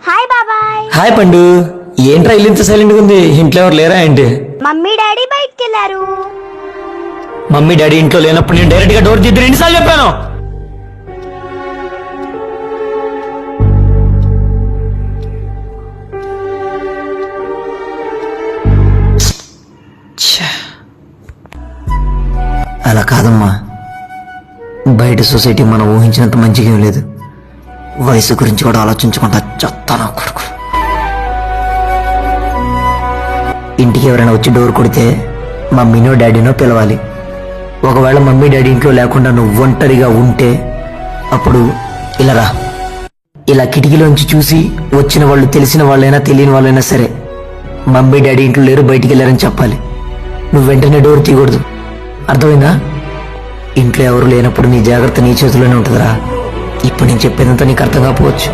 Hi బాబాయ్. Hi పండు. ఏంట్రా ఇల్లు ఇంత సైలెంట్ గా ఉంది? ఇంట్లో ఎవరు లేరా ఏంటి? మమ్మీ డాడీ బయటికి వెళ్ళారు. మమ్మీ డాడీ ఇంట్లో లేనప్పుడు నేను డైరెక్ట్ గా డోర్ తీద్దు ఎన్నిసార్లు చెప్పాను? అలా కాదమ్మా, బయట సొసైటీ మనం ఊహించినంత మంచిగా ఏం లేదు. వయసు గురించి కూడా ఆలోచించకుండా చెప్తాను కొడుకు. ఇంటికి ఎవరైనా వచ్చి డోర్ కొడితే మమ్మీనో డాడీనో పిలవాలి. ఒకవేళ మమ్మీ డాడీ ఇంట్లో లేకుండా నువ్వు ఒంటరిగా ఉంటే అప్పుడు ఇలా రా. ఇలా కిటికీలోంచి చూసి వచ్చిన వాళ్ళు తెలిసిన వాళ్ళైనా తెలియని వాళ్ళైనా సరే మమ్మీ డాడీ ఇంట్లో లేరు, బయటికి వెళ్ళారని చెప్పాలి. నువ్వు వెంటనే డోర్ తీయకూడదు, అర్థమైందా? ఇంట్లో ఎవరు లేనప్పుడు నీ జాగ్రత్త నీ చేతిలోనే ఉంటుందిరా. ఇప్పుడు నేను చెప్పేదంతా నీకు అర్థం కాకపోవచ్చు.